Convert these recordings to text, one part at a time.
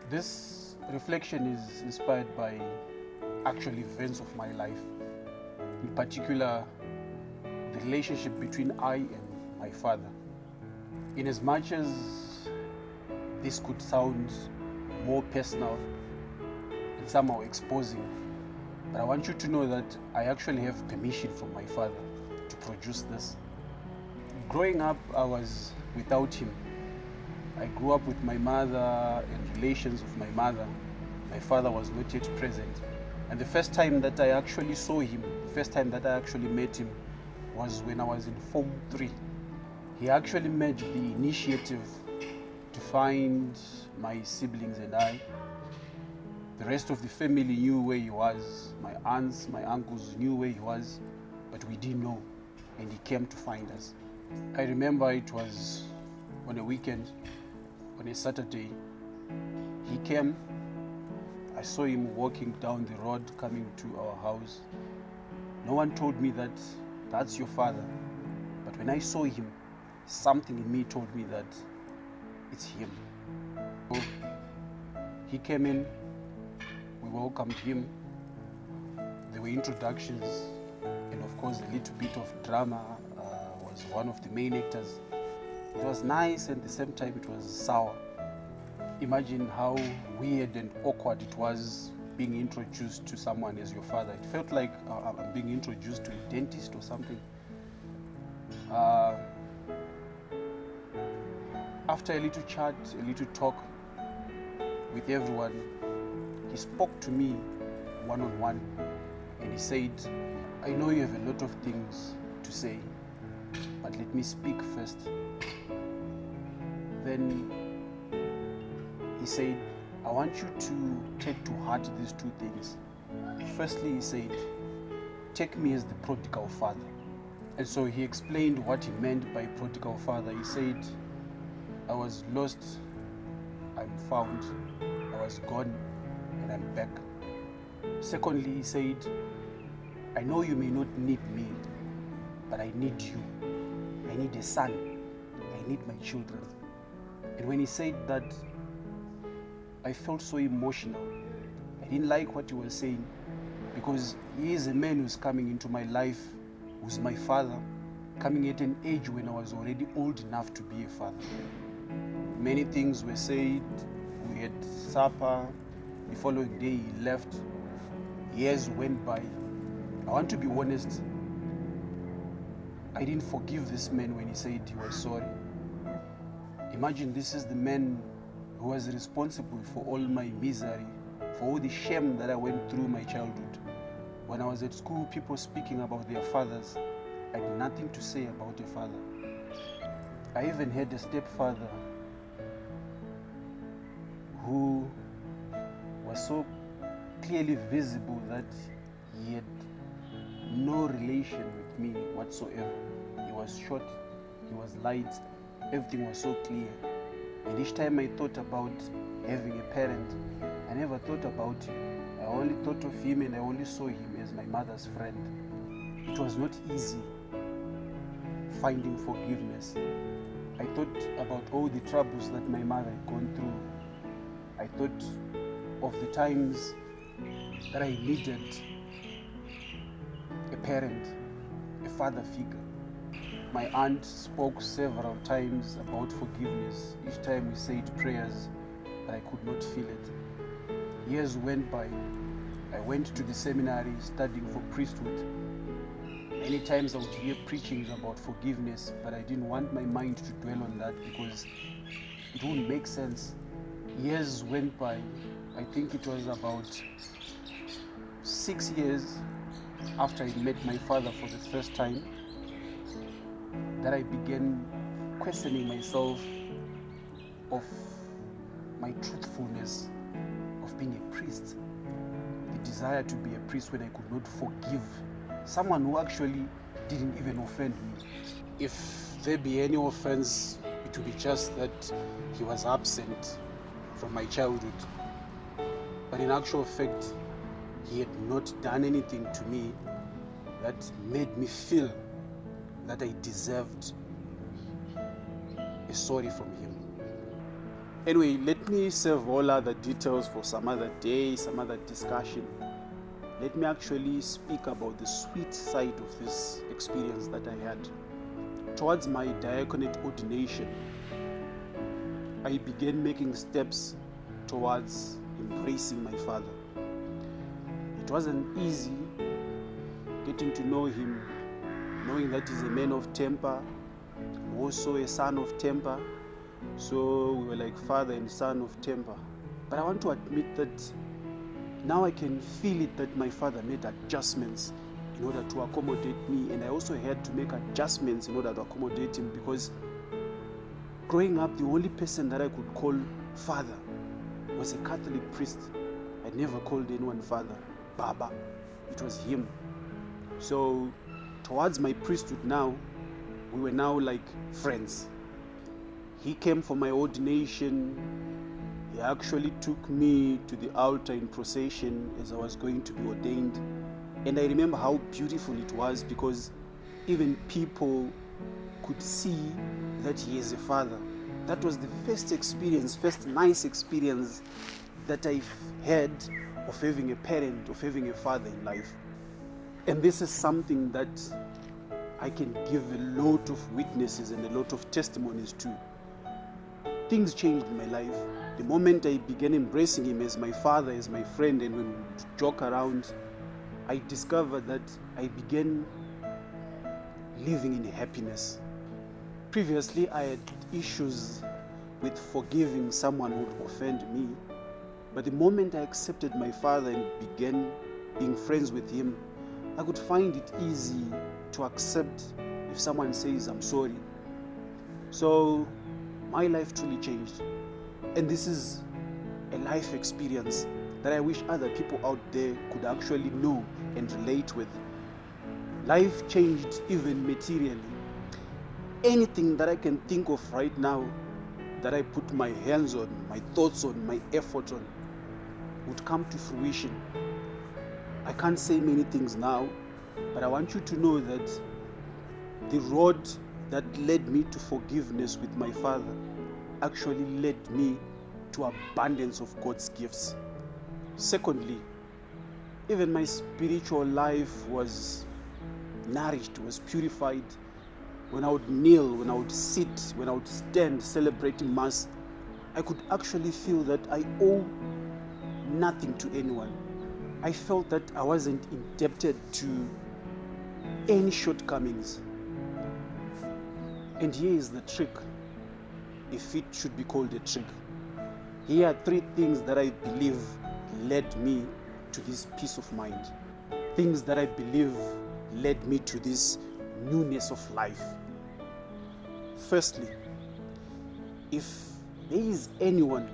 This reflection is inspired by actual events of my life, in particular the relationship between I and my father. In as much as this could sound more personal and somehow exposing, but I want you to know that I actually have permission from my father to produce this. Growing up, I was without him. I grew up with my mother and relations of my mother. My father was not yet present. And the first time that I actually saw him, the first time that I actually met him, was when I was in Form 3. He actually made the initiative to find my siblings and I. The rest of the family knew where he was. My aunts, my uncles knew where he was, but we didn't know, and he came to find us. I remember it was on a weekend, on a Saturday. He came. I saw him walking down the road coming to our house. No one told me that that's your father, but when I saw him, something in me told me that it's him. So he came in, we welcomed him. There were introductions, and of course a little bit of drama was one of the main actors. It was nice, and at the same time it was sour. Imagine how weird and awkward it was being introduced to someone as your father. It felt like I'm being introduced to a dentist or something. After a little chat, a little talk with everyone, he spoke to me one-on-one, and he said, I know you have a lot of things to say, but let me speak first. Then he said, I want you to take to heart these two things. Firstly, he said, take me as the prodigal father. And so he explained what he meant by prodigal father. He said, I was lost, I'm found. I was gone, and I'm back. Secondly, he said, I know you may not need me, but I need you. I need a son. I need my children. And when he said that, I felt so emotional. I didn't like what he was saying, because he is a man who's coming into my life, who's my father, coming at an age when I was already old enough to be a father. Many things were said. We had supper. The following day he left. Years went by. I want to be honest, I didn't forgive this man when he said he was sorry. Imagine, this is the man who was responsible for all my misery, for all the shame that I went through my childhood. When I was at school, people speaking about their fathers, I had nothing to say about a father. I even had a stepfather who was so clearly visible that he had no relation with me whatsoever. He was short, he was light, everything was so clear. And each time I thought about having a parent, I never thought about him. I only thought of him, and I only saw him as my mother's friend. It was not easy finding forgiveness. I thought about all the troubles that my mother had gone through. I thought of the times that I needed a parent, a father figure. My aunt spoke several times about forgiveness. Each time we said prayers, but I could not feel it. Years went by. I went to the seminary studying for priesthood. Many times I would hear preachings about forgiveness, but I didn't want my mind to dwell on that because it wouldn't make sense. Years went by. I think it was about 6 years after I met my father for the first time that I began questioning myself of my truthfulness of being a priest. The desire to be a priest when I could not forgive someone who actually didn't even offend me. If there be any offense, it would be just that he was absent from my childhood. But in actual fact, he had not done anything to me that made me feel that I deserved a sorry from him. Anyway, let me save all other details for some other day, some other discussion. Let me actually speak about the sweet side of this experience that I had. Towards my diaconate ordination, I began making steps towards embracing my father. It wasn't easy getting to know him, knowing that he's a man of temper, also a son of temper. So we were like father and son of temper. But I want to admit that now I can feel it that my father made adjustments in order to accommodate me, and I also had to make adjustments in order to accommodate him, because growing up, the only person that I could call father was a Catholic priest. I never called anyone father, Baba. It was him. So towards my priesthood now, we were now like friends. He came for my ordination. He actually took me to the altar in procession as I was going to be ordained. And I remember how beautiful it was, because even people could see that he is a father. That was the first nice experience that I've had of having a parent, of having a father in life. And this is something that I can give a lot of witnesses and a lot of testimonies to. Things changed in my life. The moment I began embracing him as my father, as my friend, and when we would joke around, I discovered that I began living in happiness. Previously, I had issues with forgiving someone who would offend me. But the moment I accepted my father and began being friends with him, I could find it easy to accept if someone says, I'm sorry. So my life truly changed. And this is a life experience that I wish other people out there could actually know and relate with. Life changed even materially. Anything that I can think of right now that I put my hands on, my thoughts on, my effort on, would come to fruition. I can't say many things now, but I want you to know that the road that led me to forgiveness with my father actually led me to abundance of God's gifts. Secondly, even my spiritual life was nourished, was purified. When I would kneel, when I would sit, when I would stand celebrating Mass, I could actually feel that I owe nothing to anyone. I felt that I wasn't indebted to any shortcomings. And here is the trick, if it should be called a trick. Here are 3 things that I believe led me to this peace of mind. Things that I believe led me to this newness of life. Firstly, if there is anyone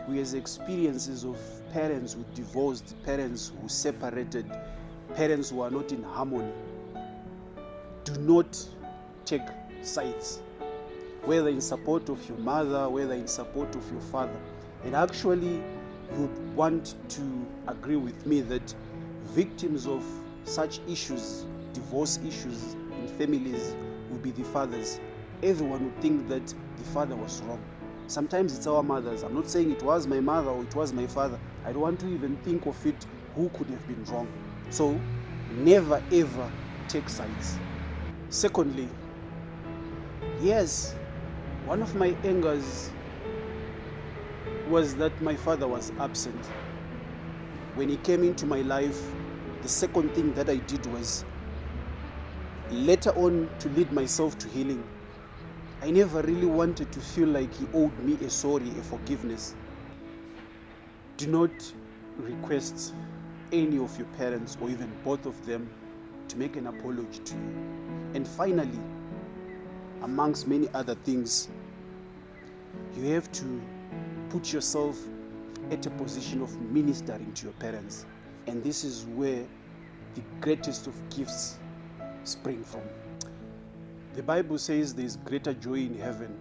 who has experiences of parents who divorced, parents who separated, parents who are not in harmony, do not take sides, whether in support of your mother, whether in support of your father. And actually, you would want to agree with me that victims of such issues, divorce issues in families, will be the fathers. Everyone would think that the father was wrong. Sometimes it's our mothers. I'm not saying it was my mother or it was my father. I don't want to even think of it, who could have been wrong. So, never ever take sides. Secondly, yes, one of my angers was that my father was absent. When he came into my life, the second thing that I did was, later on, to lead myself to healing. I never really wanted to feel like he owed me a sorry, a forgiveness. Do not request any of your parents, or even both of them, to make an apology to you. And finally, amongst many other things, you have to put yourself at a position of ministering to your parents. And this is where the greatest of gifts spring from. The Bible says there is greater joy in heaven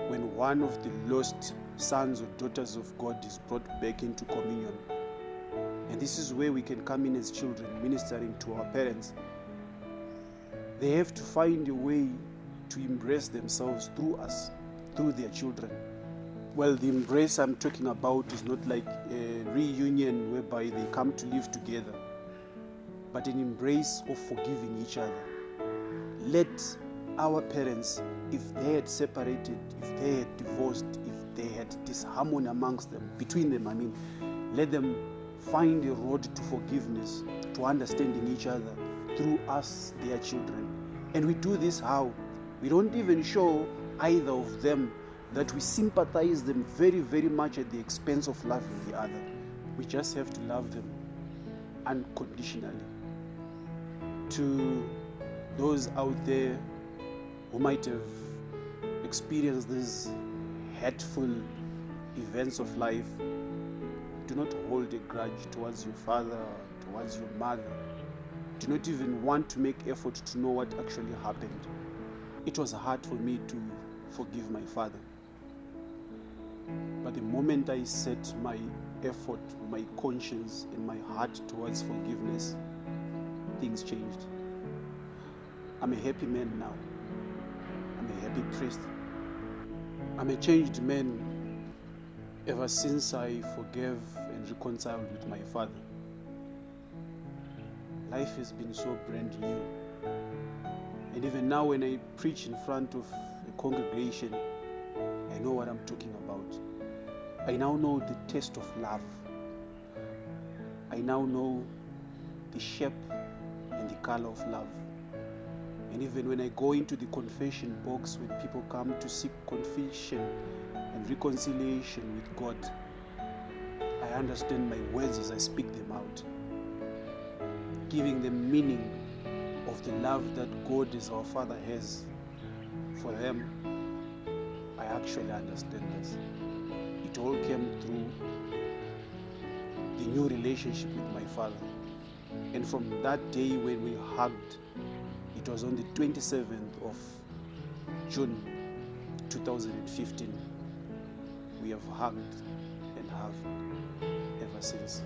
when one of the lost sons or daughters of God is brought back into communion. And this is where we can come in as children, ministering to our parents. They have to find a way to embrace themselves through us, through their children. Well, the embrace I'm talking about is not like a reunion whereby they come to live together, but an embrace of forgiving each other. Let our parents, if they had separated, if they had divorced, if they had disharmony amongst them, between them, let them find a road to forgiveness, to understanding each other through us, their children. And we do this how? We don't even show either of them that we sympathize them very, very much at the expense of loving the other. We just have to love them unconditionally. To those out there who might have experienced these hurtful events of life, do not hold a grudge towards your father, towards your mother. Do not even want to make effort to know what actually happened. It was hard for me to forgive my father. But the moment I set my effort, my conscience, and my heart towards forgiveness, things changed. I'm a happy man now. I'm a happy priest. I'm a changed man ever since I forgave and reconciled with my father. Life has been so brand new. And even now when I preach in front of a congregation, I know what I'm talking about. I now know the taste of love. I now know the shape and the color of love. And even when I go into the confession box, when people come to seek confession and reconciliation with God, I understand my words as I speak them out, giving them meaning of the love that God as our Father has for them. I actually understand this. It all came through the new relationship with my Father. And from that day when we hugged, it was on the 27th of June 2015, we have hugged and have ever since.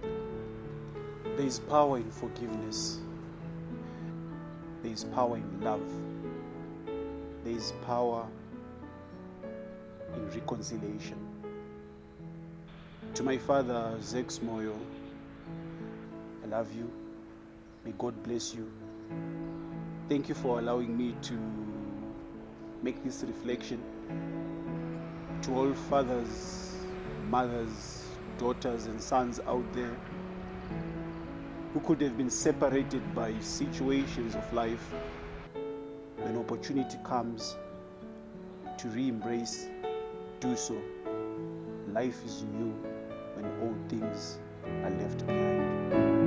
There is power in forgiveness. There is power in love. There is power in reconciliation. To my father, Zex Moyo, I love you. May God bless you. Thank you for allowing me to make this reflection. To all fathers, mothers, daughters, and sons out there who could have been separated by situations of life, when opportunity comes to re-embrace, do so. Life is new when all things are left behind.